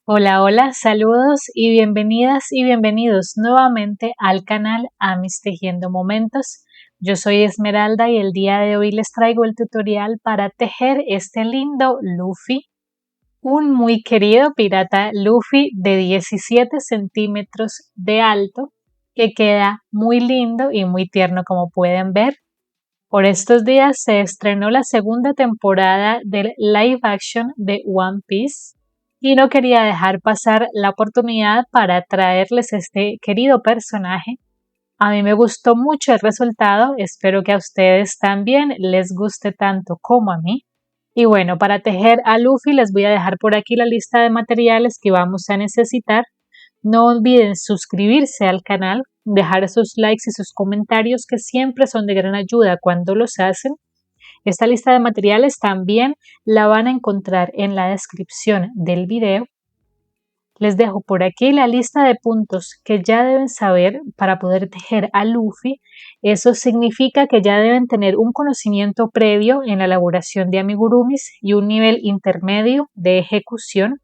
Hola, hola, saludos y bienvenidas y bienvenidos nuevamente al canal Amis Tejiendo Momentos. Yo soy Esmeralda y el día de hoy les traigo el tutorial para tejer este lindo Luffy, un muy querido pirata Luffy de 17 centímetros de alto que queda muy lindo y muy tierno como pueden ver. Por estos días se estrenó la segunda temporada del live action de One Piece y no quería dejar pasar la oportunidad para traerles este querido personaje. A mí me gustó mucho el resultado, espero que a ustedes también les guste tanto como a mí. Y bueno, para tejer a Luffy les voy a dejar por aquí la lista de materiales que vamos a necesitar. No olviden suscribirse al canal, dejar sus likes y sus comentarios que siempre son de gran ayuda cuando los hacen. Esta lista de materiales también la van a encontrar en la descripción del video. Les dejo por aquí la lista de puntos que ya deben saber para poder tejer a Luffy. Eso significa que ya deben tener un conocimiento previo en la elaboración de amigurumis y un nivel intermedio de ejecución.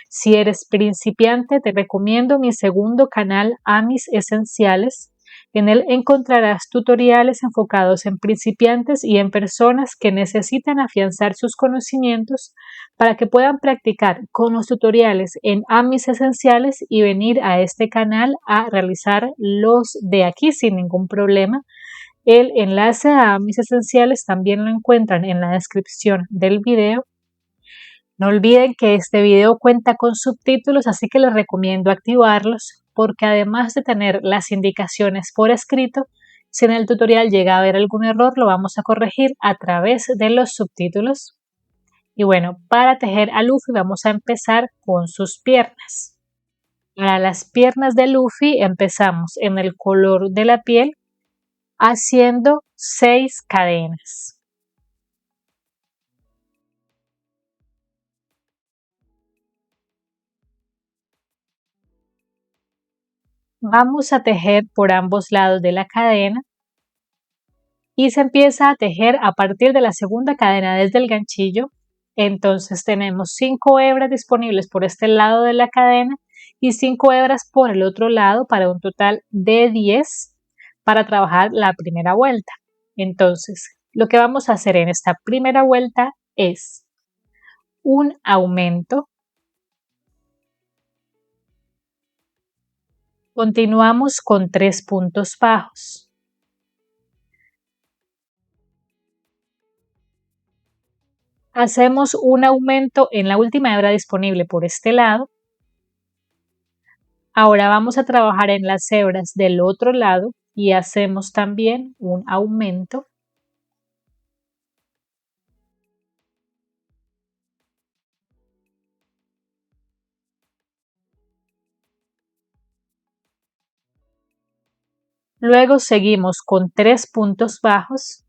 Si eres principiante, te recomiendo mi segundo canal Amis Esenciales. En él encontrarás tutoriales enfocados en principiantes y en personas que necesitan afianzar sus conocimientos para que puedan practicar con los tutoriales en Amis Esenciales y venir a este canal a realizar los de aquí sin ningún problema. El enlace a Amis Esenciales también lo encuentran en la descripción del video. No olviden que este video cuenta con subtítulos, así que les recomiendo activarlos porque además de tener las indicaciones por escrito, si en el tutorial llega a haber algún error, lo vamos a corregir a través de los subtítulos. Y bueno, para tejer a Luffy vamos a empezar con sus piernas. Para las piernas de Luffy empezamos en el color de la piel haciendo 6 cadenas. Vamos a tejer por ambos lados de la cadena y se empieza a tejer a partir de la segunda cadena desde el ganchillo. Entonces tenemos 5 hebras disponibles por este lado de la cadena y 5 hebras por el otro lado para un total de 10 para trabajar la primera vuelta. Entonces, lo que vamos a hacer en esta primera vuelta es un aumento. Continuamos con 3 puntos bajos. Hacemos un aumento en la última hebra disponible por este lado. Ahora vamos a trabajar en las hebras del otro lado y hacemos también un aumento. Luego seguimos con 3 puntos bajos.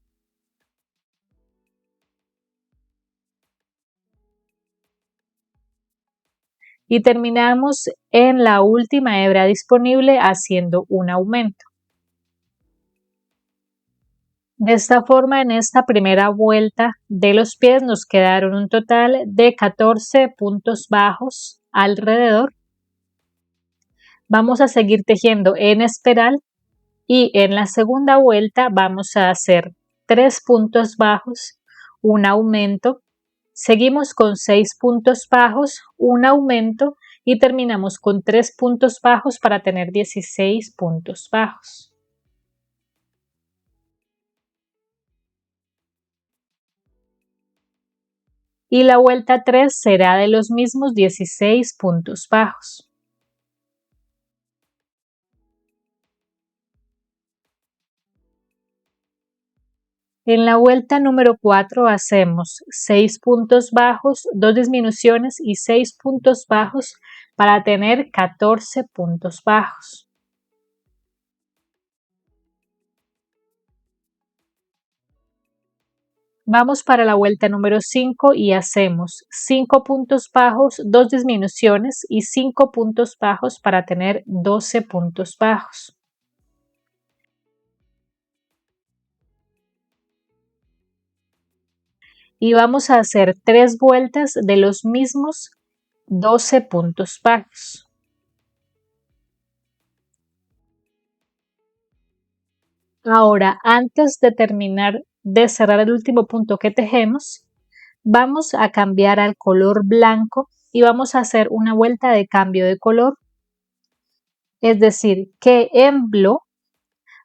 Y terminamos en la última hebra disponible haciendo un aumento. De esta forma, en esta primera vuelta de los pies nos quedaron un total de 14 puntos bajos alrededor. Vamos a seguir tejiendo en espiral y en la segunda vuelta vamos a hacer 3 puntos bajos, un aumento. Seguimos con 6 puntos bajos, un aumento y terminamos con 3 puntos bajos para tener 16 puntos bajos. Y la vuelta 3 será de los mismos 16 puntos bajos. En la vuelta número 4 hacemos 6 puntos bajos, 2 disminuciones y 6 puntos bajos para tener 14 puntos bajos. Vamos para la vuelta número 5 y hacemos 5 puntos bajos, 2 disminuciones y 5 puntos bajos para tener 12 puntos bajos. Y vamos a hacer 3 vueltas de los mismos 12 puntos bajos. Ahora, antes de terminar de cerrar el último punto que tejemos, vamos a cambiar al color blanco y vamos a hacer una vuelta de cambio de color. Es decir, que en blanco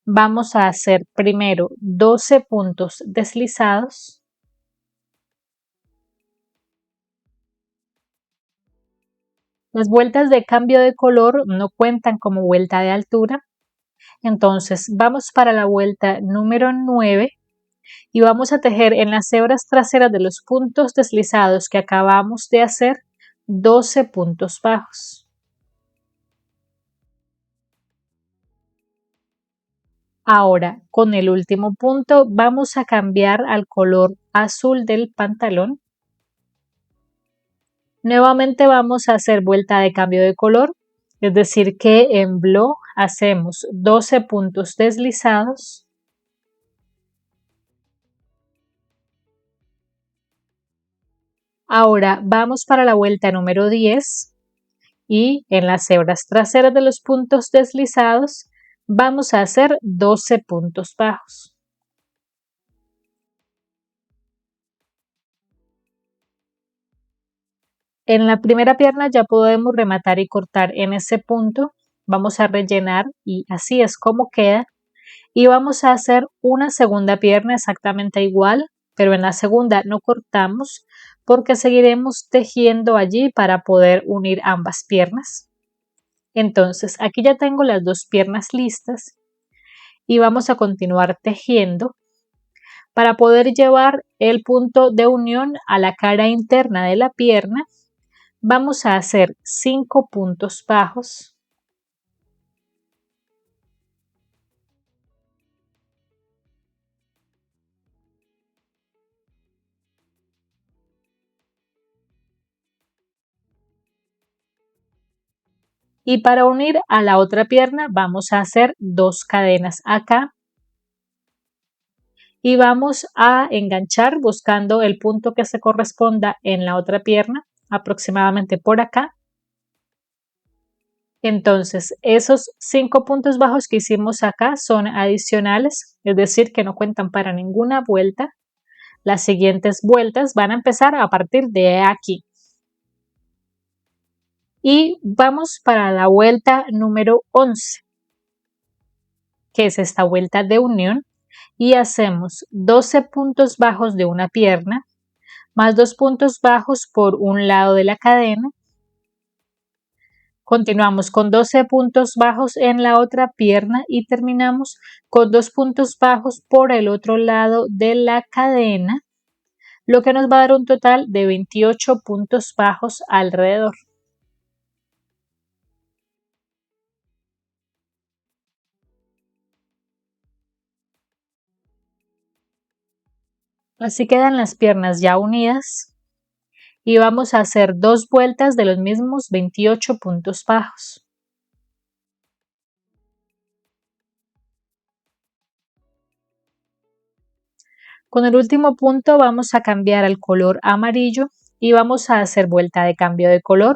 vamos a hacer primero 12 puntos deslizados. Las vueltas de cambio de color no cuentan como vuelta de altura. Entonces vamos para la vuelta número 9 y vamos a tejer en las hebras traseras de los puntos deslizados que acabamos de hacer 12 puntos bajos. Ahora, con el último punto vamos a cambiar al color azul del pantalón. Nuevamente vamos a hacer vuelta de cambio de color, es decir que en blanco hacemos 12 puntos deslizados. Ahora vamos para la vuelta número 10 y en las hebras traseras de los puntos deslizados vamos a hacer 12 puntos bajos. En la primera pierna ya podemos rematar y cortar en ese punto. Vamos a rellenar y así es como queda. Y vamos a hacer una segunda pierna exactamente igual, pero en la segunda no cortamos porque seguiremos tejiendo allí para poder unir ambas piernas. Entonces aquí ya tengo las dos piernas listas y vamos a continuar tejiendo para poder llevar el punto de unión a la cara interna de la pierna. Vamos a hacer 5 puntos bajos. Y para unir a la otra pierna vamos a hacer 2 cadenas acá. Y vamos a enganchar buscando el punto que se corresponda en la otra pierna, aproximadamente por acá. Entonces, esos 5 puntos bajos que hicimos acá son adicionales, es decir, que no cuentan para ninguna vuelta. Las siguientes vueltas van a empezar a partir de aquí. Y vamos para la vuelta número 11, que es esta vuelta de unión, y hacemos 12 puntos bajos de una pierna, más 2 puntos bajos por un lado de la cadena. Continuamos con 12 puntos bajos en la otra pierna y terminamos con 2 puntos bajos por el otro lado de la cadena, lo que nos va a dar un total de 28 puntos bajos alrededor. Así quedan las piernas ya unidas y vamos a hacer 2 vueltas de los mismos 28 puntos bajos. Con el último punto vamos a cambiar al color amarillo y vamos a hacer vuelta de cambio de color,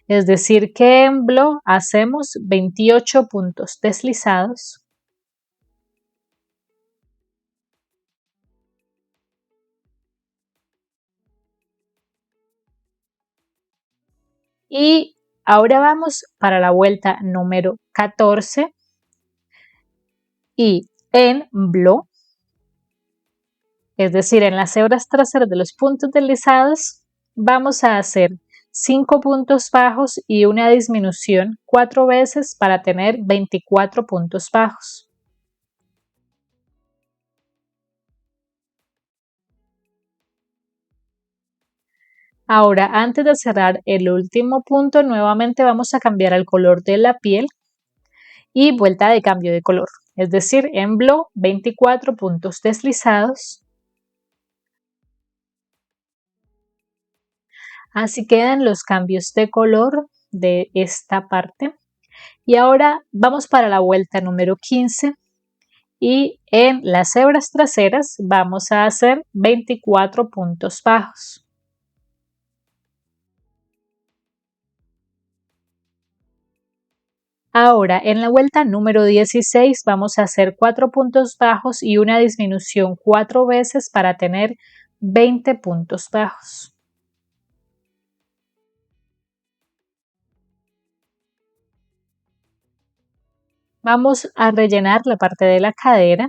es decir que en blanco hacemos 28 puntos deslizados. Y ahora vamos para la vuelta número 14 y en blanco, es decir, en las hebras traseras de los puntos deslizados, vamos a hacer 5 puntos bajos y una disminución 4 veces para tener 24 puntos bajos. Ahora, antes de cerrar el último punto, nuevamente vamos a cambiar el color de la piel y vuelta de cambio de color, es decir, en blanco 24 puntos deslizados. Así quedan los cambios de color de esta parte. Y ahora vamos para la vuelta número 15 y en las hebras traseras vamos a hacer 24 puntos bajos. Ahora, en la vuelta número 16 vamos a hacer 4 puntos bajos y una disminución 4 veces para tener 20 puntos bajos. Vamos a rellenar la parte de la cadera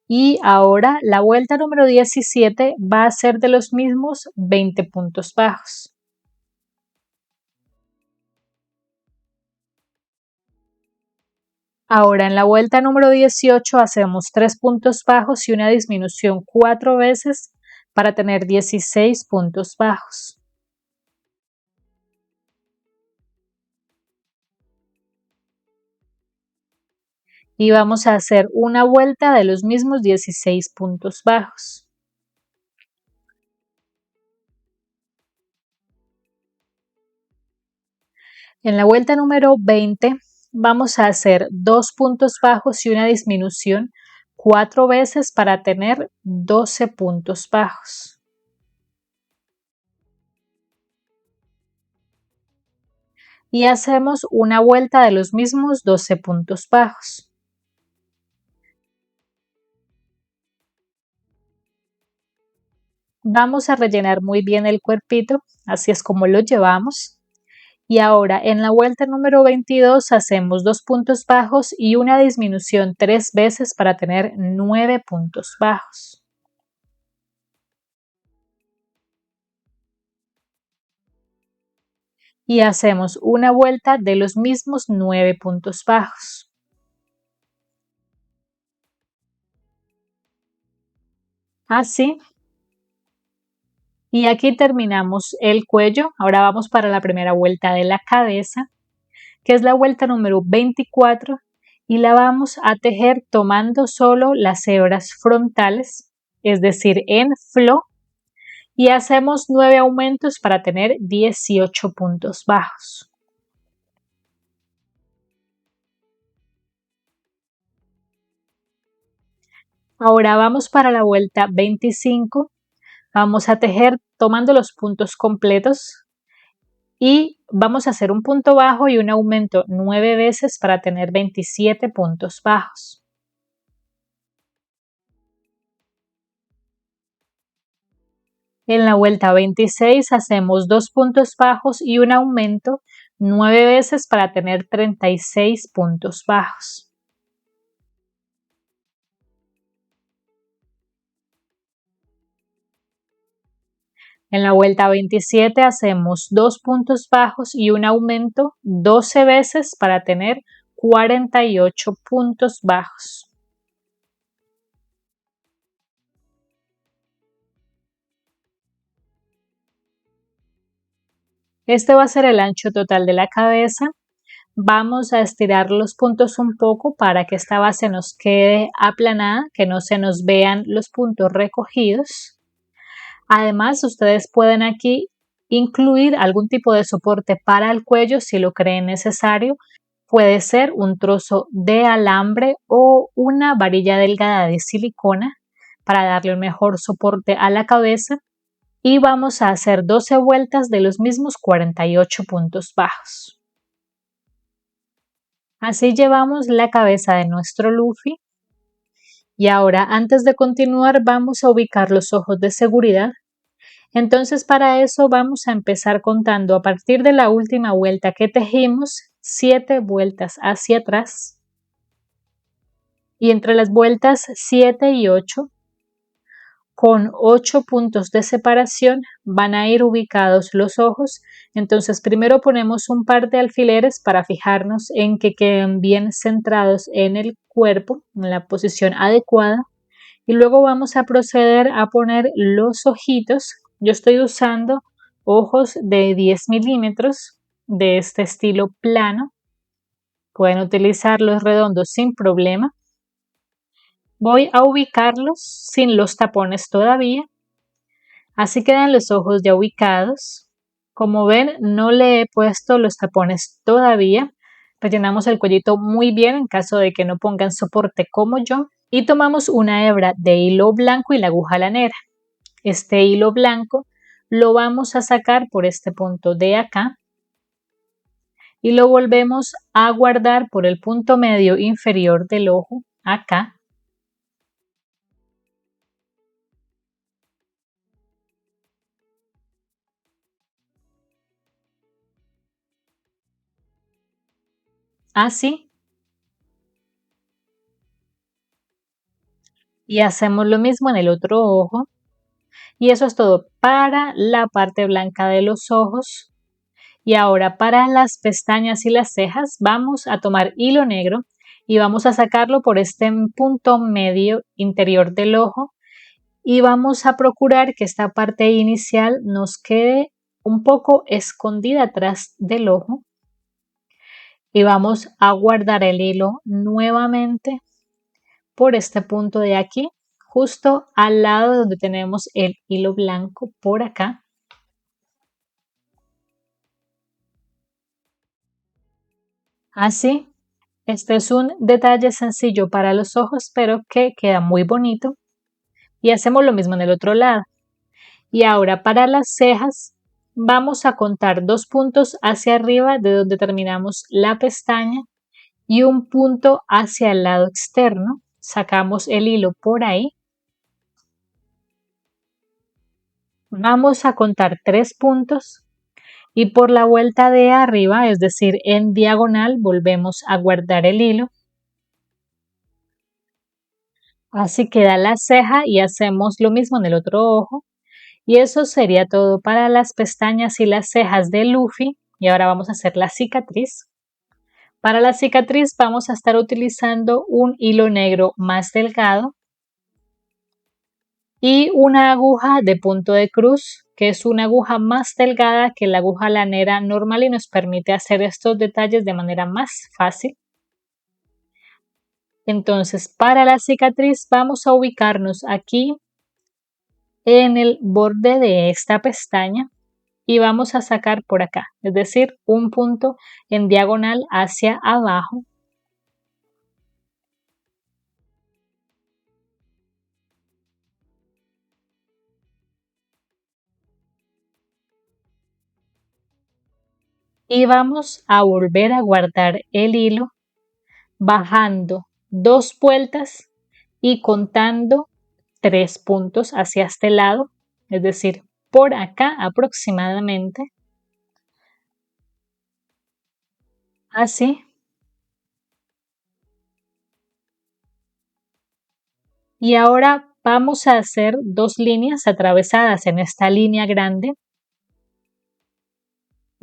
y ahora la vuelta número 17 va a ser de los mismos 20 puntos bajos. Ahora en la vuelta número 18 hacemos 3 puntos bajos y una disminución 4 veces para tener 16 puntos bajos. Y vamos a hacer una vuelta de los mismos 16 puntos bajos. En la vuelta número 20 vamos a hacer 2 puntos bajos y una disminución 4 veces para tener 12 puntos bajos. Y hacemos una vuelta de los mismos 12 puntos bajos. Vamos a rellenar muy bien el cuerpito, así es como lo llevamos. Y ahora en la vuelta número 22 hacemos 2 puntos bajos y una disminución 3 veces para tener 9 puntos bajos. Y hacemos una vuelta de los mismos 9 puntos bajos. Así. Y aquí terminamos el cuello. Ahora vamos para la primera vuelta de la cabeza, que es la vuelta número 24 y la vamos a tejer tomando solo las hebras frontales, es decir, en flo, y hacemos 9 aumentos para tener 18 puntos bajos. Ahora vamos para la vuelta 25, vamos a tejer tomando los puntos completos y vamos a hacer un punto bajo y un aumento 9 veces para tener 27 puntos bajos. En la vuelta 26 hacemos 2 puntos bajos y un aumento 9 veces para tener 36 puntos bajos. En la vuelta 27 hacemos 2 puntos bajos y un aumento 12 veces para tener 48 puntos bajos. Este va a ser el ancho total de la cabeza. Vamos a estirar los puntos un poco para que esta base nos quede aplanada, que no se nos vean los puntos recogidos. Además, ustedes pueden aquí incluir algún tipo de soporte para el cuello si lo creen necesario. Puede ser un trozo de alambre o una varilla delgada de silicona para darle un mejor soporte a la cabeza. Y vamos a hacer 12 vueltas de los mismos 48 puntos bajos. Así llevamos la cabeza de nuestro Luffy. Y ahora, antes de continuar, vamos a ubicar los ojos de seguridad. Entonces, para eso vamos a empezar contando a partir de la última vuelta que tejimos, 7 vueltas hacia atrás. Y entre las vueltas 7 y 8, con 8 puntos de separación, van a ir ubicados los ojos. Entonces, primero ponemos un par de alfileres para fijarnos en que queden bien centrados en el cuerpo, en la posición adecuada. Y luego vamos a proceder a poner los ojitos. Yo estoy usando ojos de 10 milímetros de este estilo plano. Pueden utilizar los redondos sin problema. Voy a ubicarlos sin los tapones todavía. Así quedan los ojos ya ubicados. Como ven, no le he puesto los tapones todavía. Rellenamos el cuellito muy bien en caso de que no pongan soporte como yo. Y tomamos una hebra de hilo blanco y la aguja lanera. Este hilo blanco lo vamos a sacar por este punto de acá y lo volvemos a guardar por el punto medio inferior del ojo, acá. Así. Y hacemos lo mismo en el otro ojo. Y eso es todo para la parte blanca de los ojos. Y ahora para las pestañas y las cejas vamos a tomar hilo negro y vamos a sacarlo por este punto medio interior del ojo y vamos a procurar que esta parte inicial nos quede un poco escondida atrás del ojo y vamos a guardar el hilo nuevamente por este punto de aquí, justo al lado donde tenemos el hilo blanco por acá. Así, este es un detalle sencillo para los ojos, pero que queda muy bonito. Y hacemos lo mismo en el otro lado. Y ahora para las cejas, vamos a contar 2 puntos hacia arriba de donde terminamos la pestaña y un punto hacia el lado externo. Sacamos el hilo por ahí. Vamos a contar 3 puntos y por la vuelta de arriba, es decir, en diagonal, volvemos a guardar el hilo. Así queda la ceja y hacemos lo mismo en el otro ojo. Y eso sería todo para las pestañas y las cejas de Luffy. Y ahora vamos a hacer la cicatriz. Para la cicatriz vamos a estar utilizando un hilo negro más delgado y una aguja de punto de cruz, que es una aguja más delgada que la aguja lanera normal y nos permite hacer estos detalles de manera más fácil. Entonces, para la cicatriz vamos a ubicarnos aquí en el borde de esta pestaña y vamos a sacar por acá, es decir, un punto en diagonal hacia abajo. Y vamos a volver a guardar el hilo bajando 2 vueltas y contando 3 puntos hacia este lado, es decir, por acá aproximadamente. Así. Y ahora vamos a hacer 2 líneas atravesadas en esta línea grande.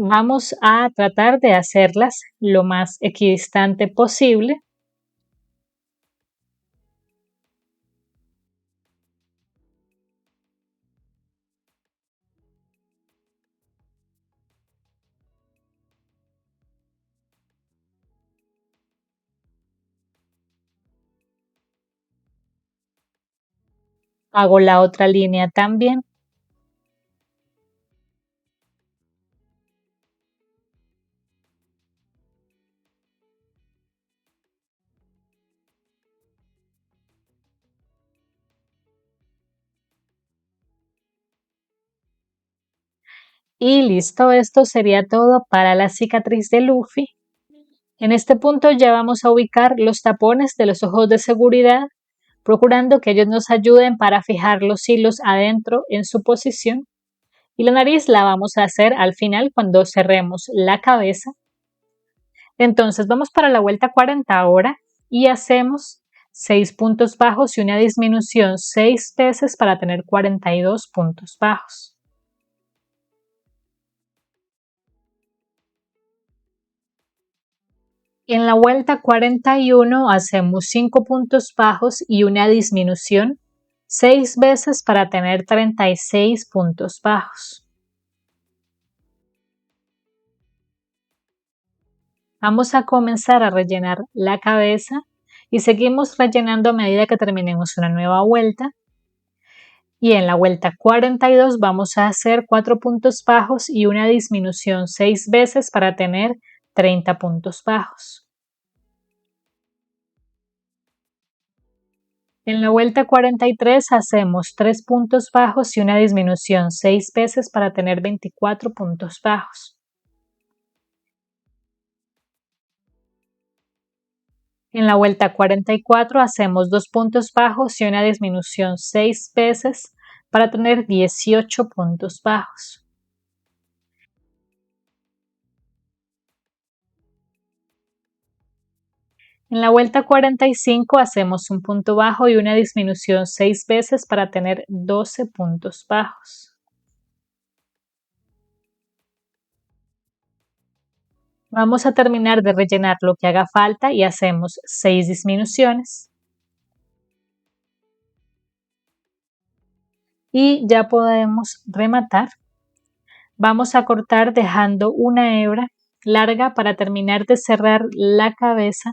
Vamos a tratar de hacerlas lo más equidistante posible. Hago la otra línea también. Y listo, esto sería todo para la cicatriz de Luffy. En este punto ya vamos a ubicar los tapones de los ojos de seguridad, procurando que ellos nos ayuden para fijar los hilos adentro en su posición. Y la nariz la vamos a hacer al final cuando cerremos la cabeza. Entonces vamos para la vuelta 40 ahora y hacemos 6 puntos bajos y una disminución 6 veces para tener 42 puntos bajos. En la vuelta 41 hacemos 5 puntos bajos y una disminución 6 veces para tener 36 puntos bajos. Vamos a comenzar a rellenar la cabeza y seguimos rellenando a medida que terminemos una nueva vuelta. Y en la vuelta 42 vamos a hacer 4 puntos bajos y una disminución 6 veces para tener 30 puntos bajos. En la vuelta 43 hacemos 3 puntos bajos y una disminución 6 veces para tener 24 puntos bajos. En la vuelta 44 hacemos 2 puntos bajos y una disminución 6 veces para tener 18 puntos bajos. En la vuelta 45 hacemos un punto bajo y una disminución 6 veces para tener 12 puntos bajos. Vamos a terminar de rellenar lo que haga falta y hacemos 6 disminuciones. Y ya podemos rematar. Vamos a cortar dejando una hebra larga para terminar de cerrar la cabeza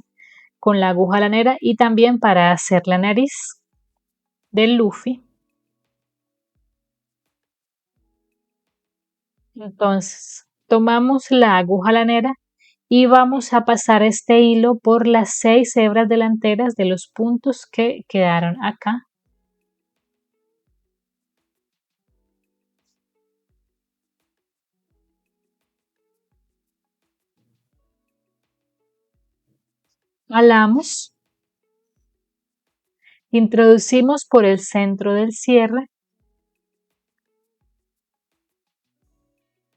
con la aguja lanera y también para hacer la nariz del Luffy. Entonces, tomamos la aguja lanera y vamos a pasar este hilo por las 6 hebras delanteras de los puntos que quedaron acá. Jalamos, introducimos por el centro del cierre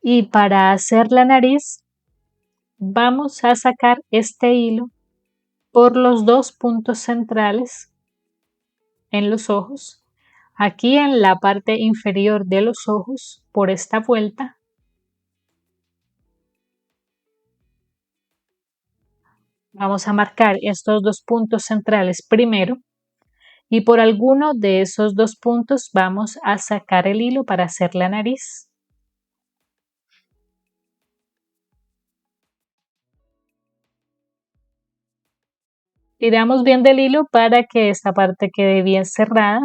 y para hacer la nariz vamos a sacar este hilo por los 2 puntos centrales en los ojos, aquí en la parte inferior de los ojos, por esta vuelta. Vamos a marcar estos 2 puntos centrales primero y por alguno de esos 2 puntos vamos a sacar el hilo para hacer la nariz. Tiramos bien del hilo para que esta parte quede bien cerrada.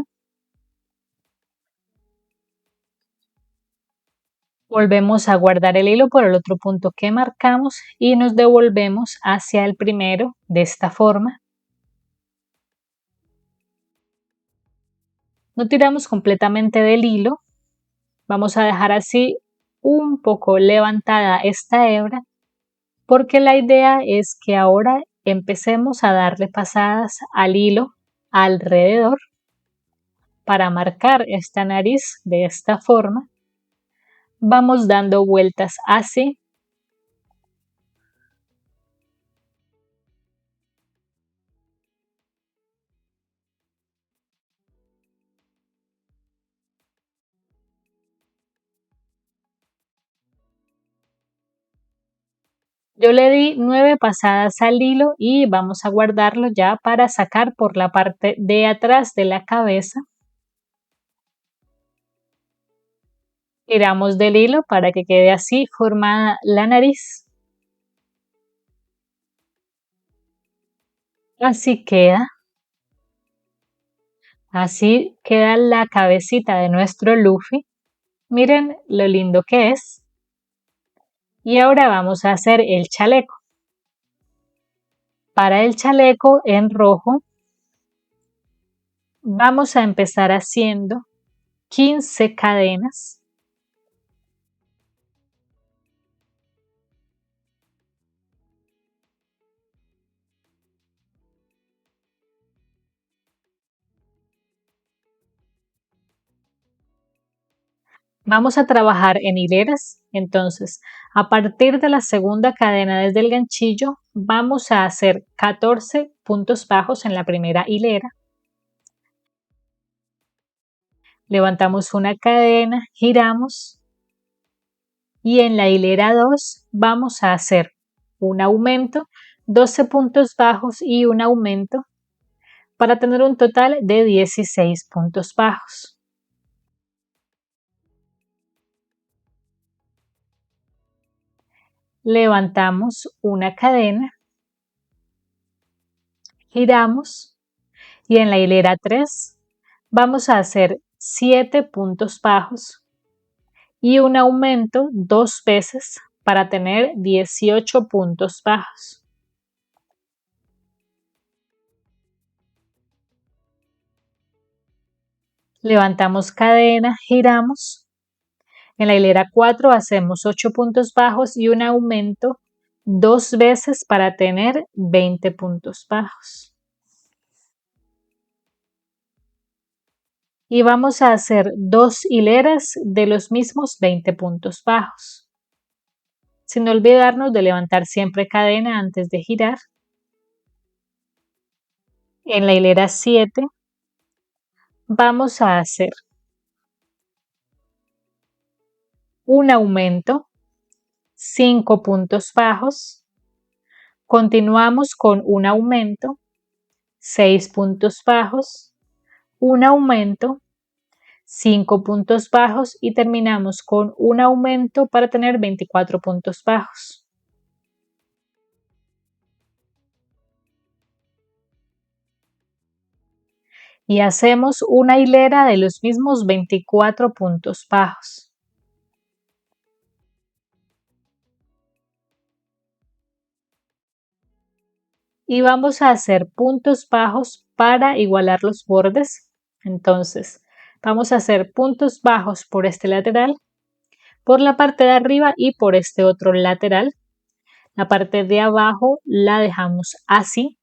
Volvemos a guardar el hilo por el otro punto que marcamos y nos devolvemos hacia el primero de esta forma. No tiramos completamente del hilo, vamos a dejar así un poco levantada esta hebra porque la idea es que ahora empecemos a darle pasadas al hilo alrededor para marcar esta nariz de esta forma. Vamos dando vueltas así. Yo le di 9 pasadas al hilo y vamos a guardarlo ya para sacar por la parte de atrás de la cabeza. Tiramos del hilo para que quede así formada la nariz. Así queda. Así queda la cabecita de nuestro Luffy. Miren lo lindo que es. Y ahora vamos a hacer el chaleco. Para el chaleco en rojo vamos a empezar haciendo 15 cadenas. Vamos a trabajar en hileras, entonces a partir de la segunda cadena desde el ganchillo vamos a hacer 14 puntos bajos en la primera hilera. Levantamos una cadena, giramos y en la hilera 2 vamos a hacer un aumento, 12 puntos bajos y un aumento para tener un total de 16 puntos bajos. Levantamos una cadena, giramos y en la hilera 3 vamos a hacer 7 puntos bajos y un aumento 2 veces para tener 18 puntos bajos. Levantamos cadena, giramos. En la hilera 4 hacemos 8 puntos bajos y un aumento 2 veces para tener 20 puntos bajos. Y vamos a hacer 2 hileras de los mismos 20 puntos bajos, sin olvidarnos de levantar siempre cadena antes de girar. En la hilera 7 vamos a hacer un aumento, 5 puntos bajos, continuamos con un aumento, 6 puntos bajos, un aumento, 5 puntos bajos y terminamos con un aumento para tener 24 puntos bajos. Y hacemos una hilera de los mismos 24 puntos bajos. Y vamos a hacer puntos bajos para igualar los bordes. Entonces, vamos a hacer puntos bajos por este lateral, por la parte de arriba y por este otro lateral. La parte de abajo la dejamos así.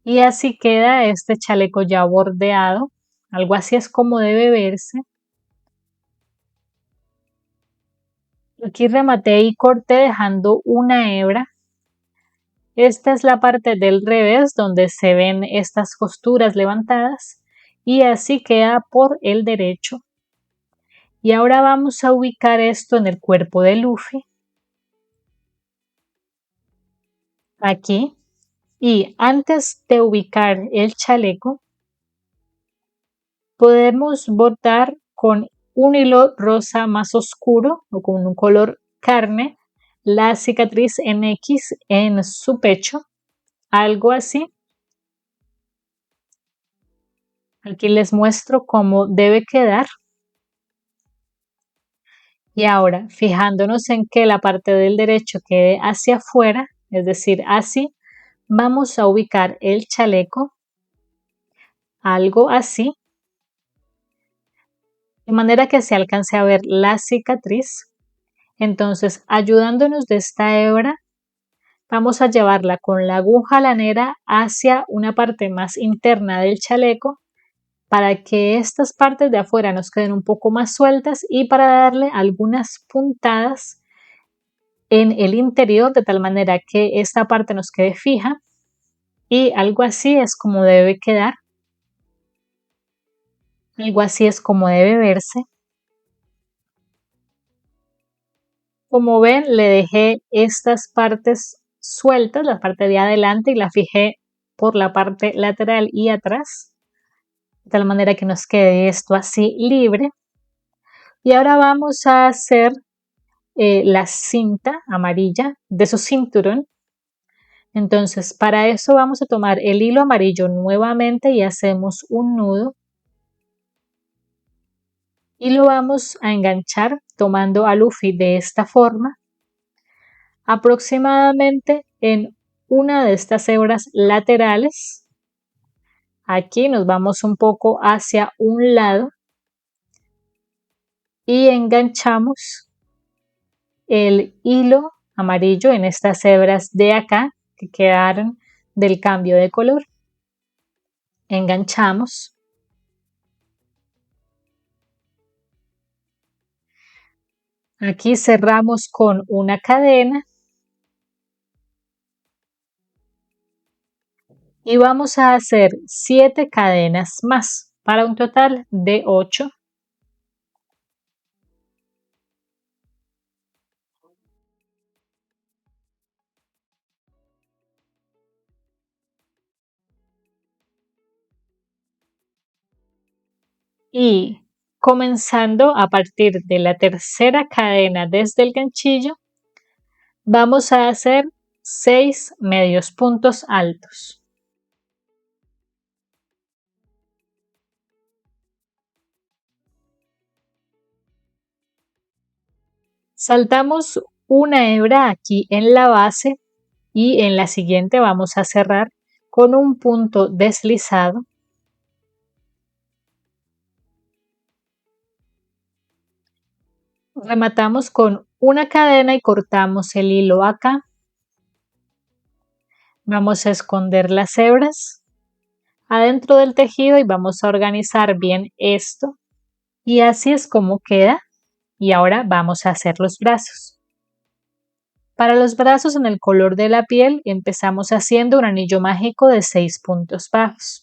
Y así queda este chaleco ya bordeado. Algo así es como debe verse. Aquí rematé y corté dejando una hebra. Esta es la parte del revés donde se ven estas costuras levantadas y así queda por el derecho. Y ahora vamos a ubicar esto en el cuerpo de Luffy. Aquí. Y antes de ubicar el chaleco, podemos bordar con un hilo rosa más oscuro o con un color carne la cicatriz en X en su pecho, algo así. Aquí les muestro cómo debe quedar. Y ahora, fijándonos en que la parte del derecho quede hacia afuera, es decir, así, vamos a ubicar el chaleco, algo así, de manera que se alcance a ver la cicatriz. Entonces, ayudándonos de esta hebra, vamos a llevarla con la aguja lanera hacia una parte más interna del chaleco para que estas partes de afuera nos queden un poco más sueltas y para darle algunas puntadas en el interior de tal manera que esta parte nos quede fija y algo así es como debe quedar. Algo así es como debe verse. Como ven, le dejé estas partes sueltas, la parte de adelante, y la fijé por la parte lateral y atrás, de tal manera que nos quede esto así libre. Y ahora vamos a hacer la cinta amarilla de su cinturón. Entonces, para eso vamos a tomar el hilo amarillo nuevamente y hacemos un nudo. Y lo vamos a enganchar tomando a Luffy de esta forma, aproximadamente en una de estas hebras laterales. Aquí nos vamos un poco hacia un lado y enganchamos el hilo amarillo en estas hebras de acá que quedaron del cambio de color. Enganchamos. Aquí cerramos con una cadena y vamos a hacer 7 cadenas más para un total de 8. Y comenzando a partir de la tercera cadena desde el ganchillo, vamos a hacer 6 medios puntos altos. Saltamos una hebra aquí en la base y en la siguiente vamos a cerrar con un punto deslizado. Rematamos con una cadena y cortamos el hilo acá. Vamos a esconder las hebras adentro del tejido y vamos a organizar bien esto. Y así es como queda. Y ahora vamos a hacer los brazos. Para los brazos en el color de la piel empezamos haciendo un anillo mágico de 6 puntos bajos.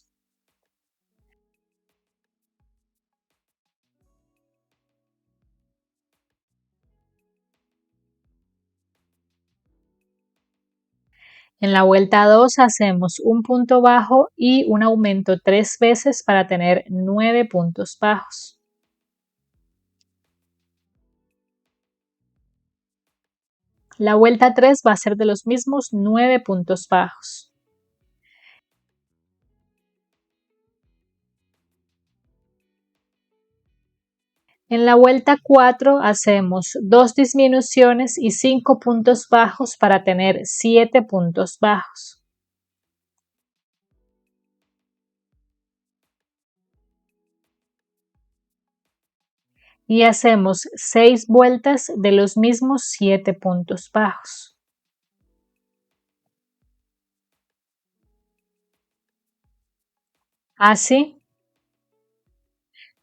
En la vuelta 2 hacemos un punto bajo y un aumento 3 veces para tener 9 puntos bajos. La vuelta 3 va a ser de los mismos 9 puntos bajos. En la vuelta 4 hacemos 2 disminuciones y 5 puntos bajos para tener 7 puntos bajos. Y hacemos 6 vueltas de los mismos 7 puntos bajos. Así.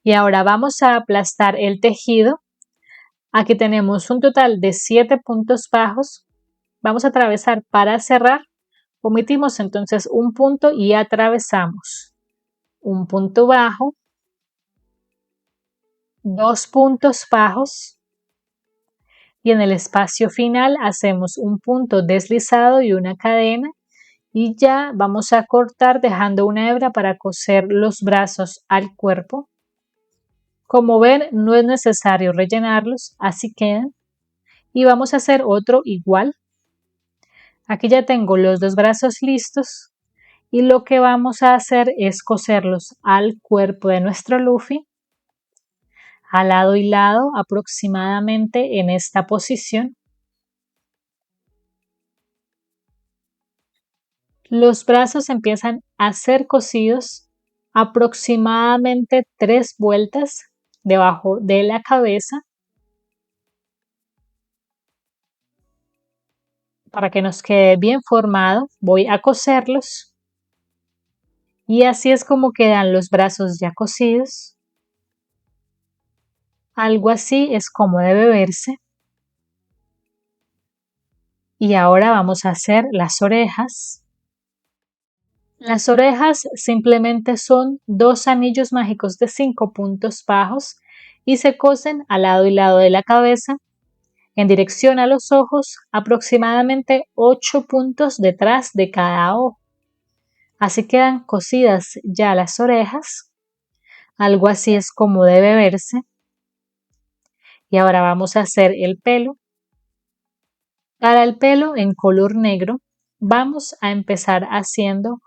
Y ahora vamos a aplastar el tejido. Aquí tenemos un total de 7 puntos bajos. Vamos a atravesar para cerrar. Omitimos entonces un punto y atravesamos. Un punto bajo, 2 puntos bajos y en el espacio final hacemos un punto deslizado y una cadena y ya vamos a cortar dejando una hebra para coser los brazos al cuerpo. Como ven, no es necesario rellenarlos, así quedan. Y vamos a hacer otro igual. Aquí ya tengo los dos brazos listos y lo que vamos a hacer es coserlos al cuerpo de nuestro Luffy, a lado y lado aproximadamente en esta posición. Los brazos empiezan a ser cosidos aproximadamente 3 vueltas debajo de la cabeza para que nos quede bien formado. Voy a coserlos y así es como quedan los brazos ya cosidos. Algo así es como debe verse. Y ahora vamos a hacer las orejas. Las orejas simplemente son 2 anillos mágicos de 5 puntos bajos y se cosen al lado y lado de la cabeza en dirección a los ojos, aproximadamente 8 puntos detrás de cada ojo. Así quedan cosidas ya las orejas. Algo así es como debe verse. Y ahora vamos a hacer el pelo. Para el pelo en color negro vamos a empezar haciendo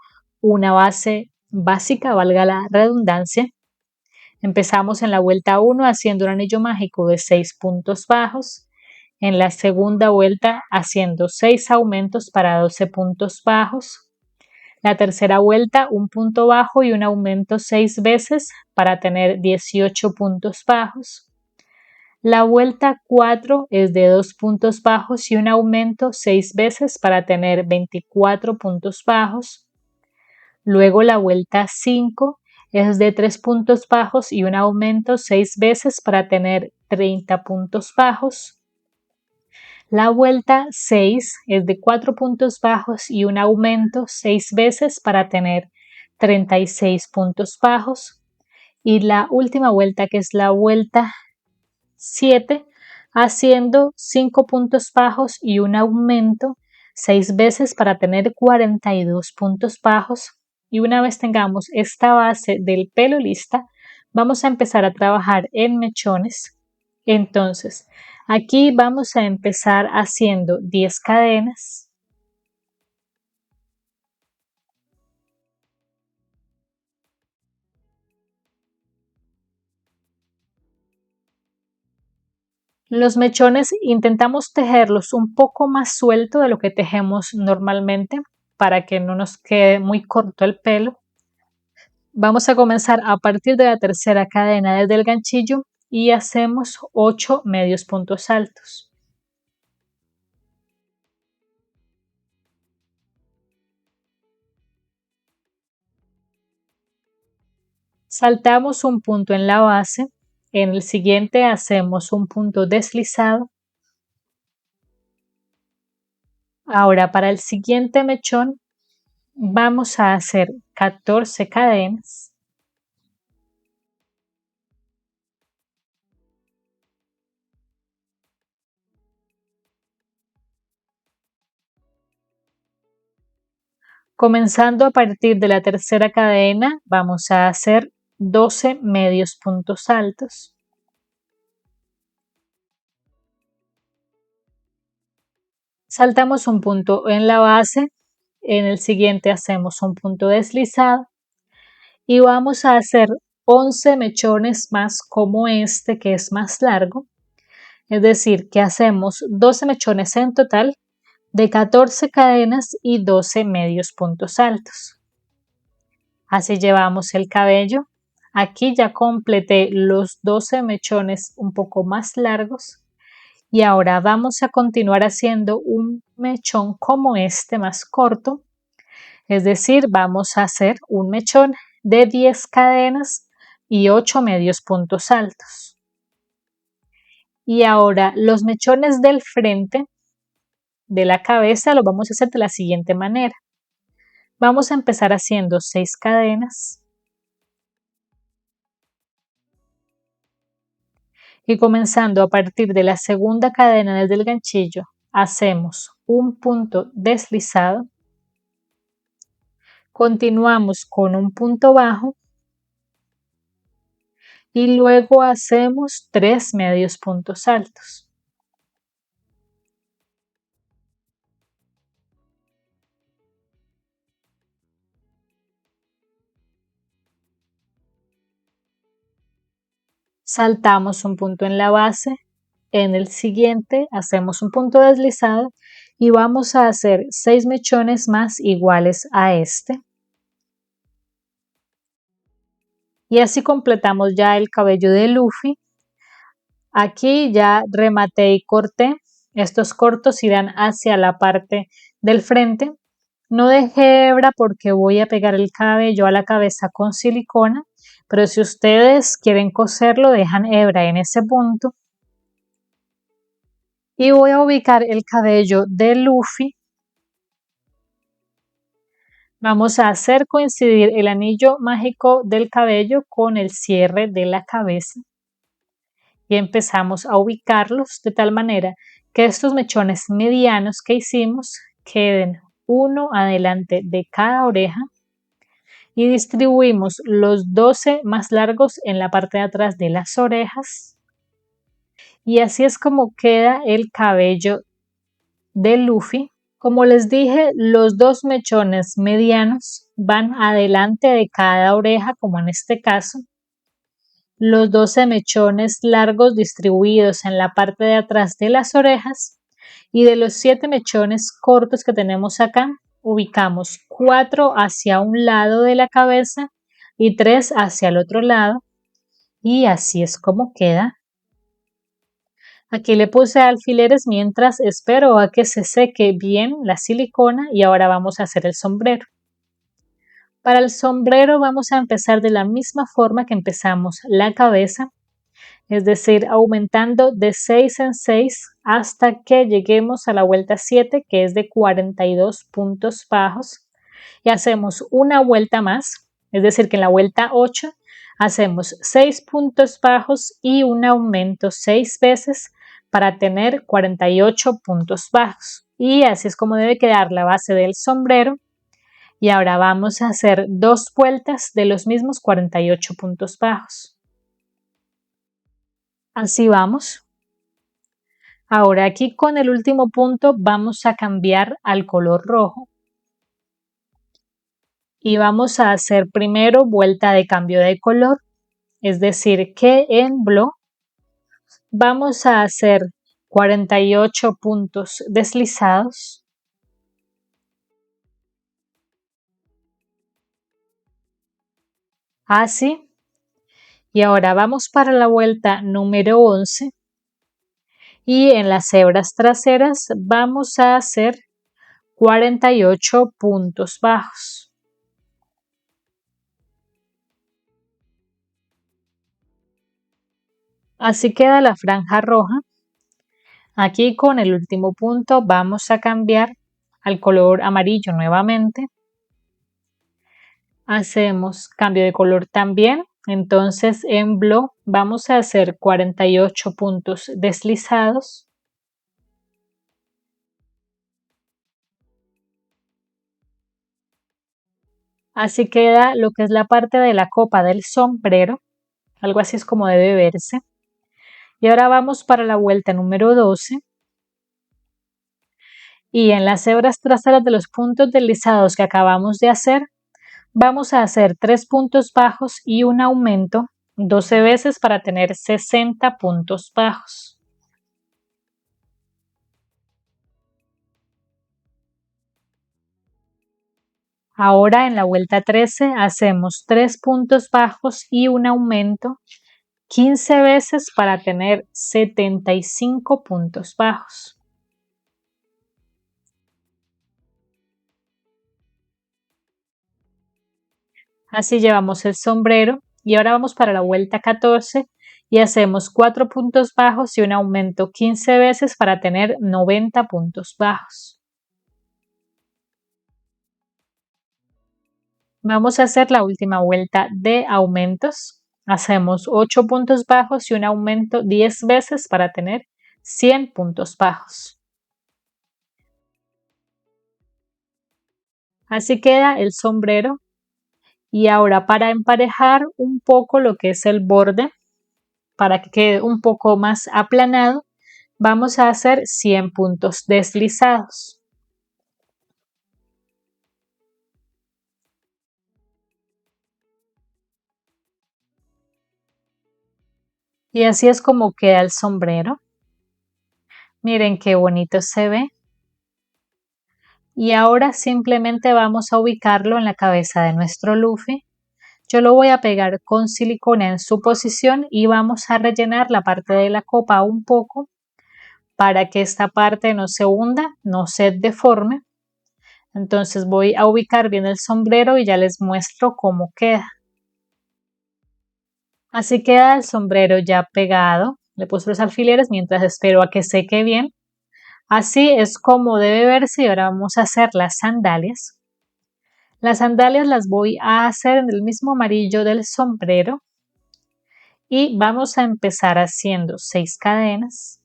una base básica, valga la redundancia. Empezamos en la vuelta 1 haciendo un anillo mágico de 6 puntos bajos. En la segunda vuelta haciendo 6 aumentos para 12 puntos bajos. La tercera vuelta un punto bajo y un aumento 6 veces para tener 18 puntos bajos. La vuelta 4 es de 2 puntos bajos y un aumento 6 veces para tener 24 puntos bajos. Luego la vuelta 5 es de 3 puntos bajos y un aumento 6 veces para tener 30 puntos bajos. La vuelta 6 es de 4 puntos bajos y un aumento 6 veces para tener 36 puntos bajos. Y la última vuelta, que es la vuelta 7, haciendo 5 puntos bajos y un aumento 6 veces para tener 42 puntos bajos. Y una vez tengamos esta base del pelo lista, vamos a empezar a trabajar en mechones. Entonces, aquí vamos a empezar haciendo 10 cadenas. Los mechones intentamos tejerlos un poco más suelto de lo que tejemos normalmente para que no nos quede muy corto el pelo. Vamos a comenzar a partir de la tercera cadena desde el ganchillo y hacemos 8 medios puntos altos. Saltamos un punto en la base, en el siguiente hacemos un punto deslizado. Ahora para el siguiente mechón vamos a hacer 14 cadenas. Comenzando a partir de la tercera cadena, vamos a hacer 12 medios puntos altos. Saltamos un punto en la base, en el siguiente hacemos un punto deslizado y vamos a hacer 11 mechones más como este que es más largo, es decir, que hacemos 12 mechones en total de 14 cadenas y 12 medios puntos altos. Así llevamos el cabello. Aquí ya completé los 12 mechones un poco más largos y ahora vamos a continuar haciendo un mechón como este más corto, es decir, vamos a hacer un mechón de 10 cadenas y 8 medios puntos altos. Y ahora los mechones del frente de la cabeza los vamos a hacer de la siguiente manera. Vamos a empezar haciendo 6 cadenas y comenzando a partir de la segunda cadena desde el ganchillo hacemos un punto deslizado, continuamos con un punto bajo y luego hacemos 3 medios puntos altos. Saltamos un punto en la base, en el siguiente hacemos un punto deslizado y vamos a hacer 6 mechones más iguales a este. Y así completamos ya el cabello de Luffy. Aquí ya rematé y corté. Estos cortos irán hacia la parte del frente. No dejé hebra porque voy a pegar el cabello a la cabeza con silicona, pero si ustedes quieren coserlo, dejan hebra en ese punto. Y voy a ubicar el cabello de Luffy. Vamos a hacer coincidir el anillo mágico del cabello con el cierre de la cabeza. Y empezamos a ubicarlos de tal manera que estos mechones medianos que hicimos queden uno adelante de cada oreja y distribuimos los 12 más largos en la parte de atrás de las orejas y así es como queda el cabello de Luffy. Como les dije, los dos mechones medianos van adelante de cada oreja, como en este caso. Los 12 mechones largos distribuidos en la parte de atrás de las orejas y de los 7 mechones cortos que tenemos acá, ubicamos 4 hacia un lado de la cabeza y 3 hacia el otro lado y así es como queda. Aquí le puse alfileres mientras espero a que se seque bien la silicona y ahora vamos a hacer el sombrero. Para el sombrero vamos a empezar de la misma forma que empezamos la cabeza, es decir, aumentando de 6 en 6 hasta que lleguemos a la vuelta 7, que es de 42 puntos bajos, y hacemos una vuelta más, es decir, que en la vuelta 8 hacemos 6 puntos bajos y un aumento 6 veces para tener 48 puntos bajos. Y así es como debe quedar la base del sombrero. Y ahora vamos a hacer 2 vueltas de los mismos 48 puntos bajos. Así vamos. Ahora aquí con el último punto vamos a cambiar al color rojo. Y vamos a hacer primero vuelta de cambio de color. Es decir, que en Blue vamos a hacer 48 puntos deslizados. Así. Y ahora vamos para la vuelta número 11 y en las hebras traseras vamos a hacer 48 puntos bajos. Así queda la franja roja. Aquí con el último punto vamos a cambiar al color amarillo nuevamente. Hacemos cambio de color también. Entonces en Blow vamos a hacer 48 puntos deslizados. Así queda lo que es la parte de la copa del sombrero. Algo así es como debe verse. Y ahora vamos para la vuelta número 12. Y en las hebras traseras de los puntos deslizados que acabamos de hacer, vamos a hacer 3 puntos bajos y un aumento 12 veces para tener 60 puntos bajos. Ahora en la vuelta 13 hacemos 3 puntos bajos y un aumento 15 veces para tener 75 puntos bajos. Así llevamos el sombrero y ahora vamos para la vuelta 14 y hacemos 4 puntos bajos y un aumento 15 veces para tener 90 puntos bajos. Vamos a hacer la última vuelta de aumentos. Hacemos 8 puntos bajos y un aumento 10 veces para tener 100 puntos bajos. Así queda el sombrero. Y ahora para emparejar un poco lo que es el borde, para que quede un poco más aplanado, vamos a hacer 100 puntos deslizados. Y así es como queda el sombrero. Miren qué bonito se ve. Y ahora simplemente vamos a ubicarlo en la cabeza de nuestro Luffy. Yo lo voy a pegar con silicona en su posición y vamos a rellenar la parte de la copa un poco para que esta parte no se hunda, no se deforme. Entonces voy a ubicar bien el sombrero y ya les muestro cómo queda. Así queda el sombrero ya pegado. Le puse los alfileres mientras espero a que seque bien. Así es como debe verse y ahora vamos a hacer las sandalias. Las sandalias las voy a hacer en el mismo amarillo del sombrero y vamos a empezar haciendo 6 cadenas.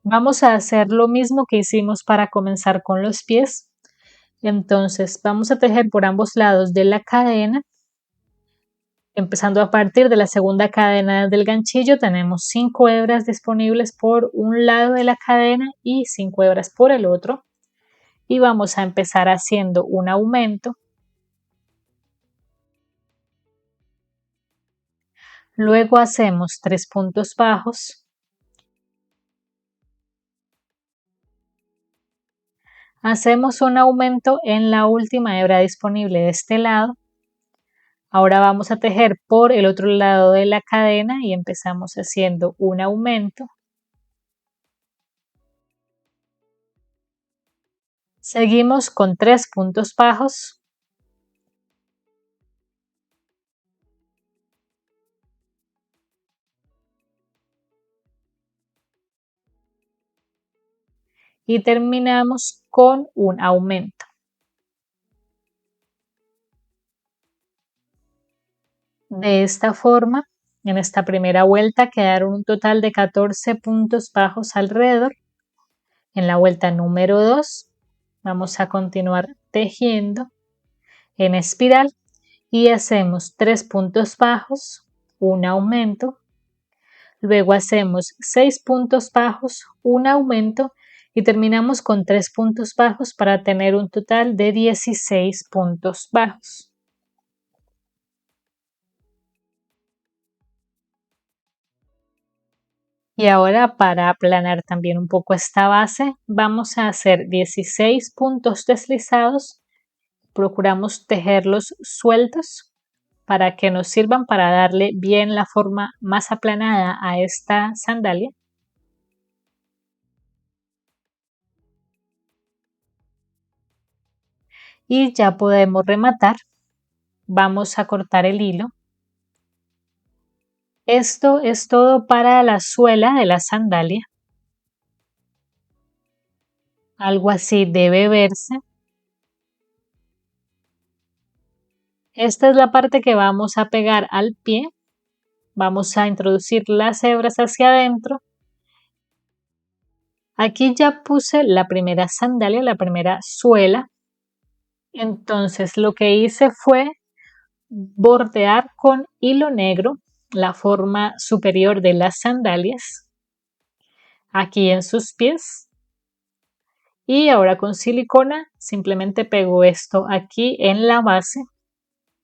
Vamos a hacer lo mismo que hicimos para comenzar con los pies. Entonces vamos a tejer por ambos lados de la cadena. Empezando a partir de la segunda cadena del ganchillo, tenemos 5 hebras disponibles por un lado de la cadena y 5 hebras por el otro. Y vamos a empezar haciendo un aumento. Luego hacemos 3 puntos bajos. Hacemos un aumento en la última hebra disponible de este lado. Ahora vamos a tejer por el otro lado de la cadena y empezamos haciendo un aumento. Seguimos con 3 puntos bajos. Y terminamos con un aumento. De esta forma, en esta primera vuelta quedaron un total de 14 puntos bajos alrededor. En la vuelta número 2 vamos a continuar tejiendo en espiral y hacemos 3 puntos bajos, un aumento, luego hacemos 6 puntos bajos, un aumento y terminamos con 3 puntos bajos para tener un total de 16 puntos bajos. Y ahora para aplanar también un poco esta base, vamos a hacer 16 puntos deslizados. Procuramos tejerlos sueltos para que nos sirvan para darle bien la forma más aplanada a esta sandalia. Y ya podemos rematar. Vamos a cortar el hilo. Esto es todo para la suela de la sandalia. Algo así debe verse. Esta es la parte que vamos a pegar al pie. Vamos a introducir las hebras hacia adentro. Aquí ya puse la primera sandalia, la primera suela. Entonces lo que hice fue bordear con hilo negro la forma superior de las sandalias aquí en sus pies. Y ahora con silicona simplemente pego esto aquí en la base,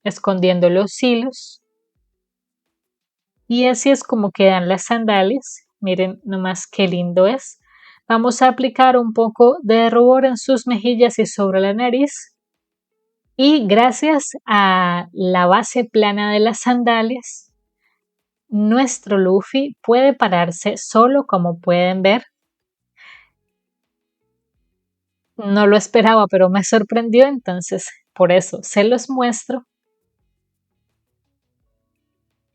escondiendo los hilos. Y así es como quedan las sandalias. Miren nomás qué lindo es. Vamos a aplicar un poco de rubor en sus mejillas y sobre la nariz. Y gracias a la base plana de las sandalias, nuestro Luffy puede pararse solo, como pueden ver. No lo esperaba, pero me sorprendió, entonces por eso se los muestro.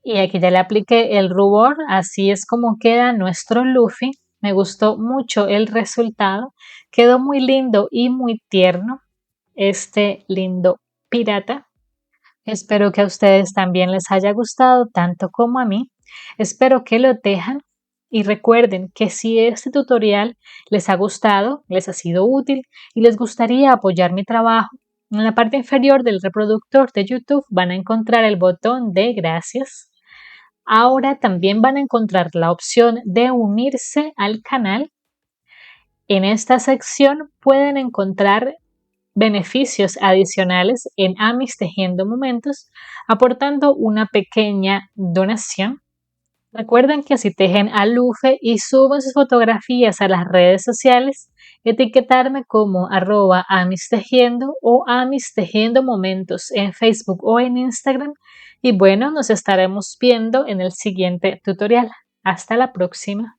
Y aquí ya le apliqué el rubor, así es como queda nuestro Luffy. Me gustó mucho el resultado, quedó muy lindo y muy tierno este lindo pirata. Espero que a ustedes también les haya gustado tanto como a mí. Espero que lo tejan y recuerden que si este tutorial les ha gustado, les ha sido útil y les gustaría apoyar mi trabajo, en la parte inferior del reproductor de YouTube van a encontrar el botón de gracias. Ahora también van a encontrar la opción de unirse al canal. En esta sección pueden encontrar beneficios adicionales en Amis Tejiendo Momentos, aportando una pequeña donación. Recuerden que si tejen a Luffy y suben sus fotografías a las redes sociales, etiquetarme como @amistejiendo o Amis Tejiendo Momentos en Facebook o en Instagram. Y bueno, nos estaremos viendo en el siguiente tutorial. Hasta la próxima.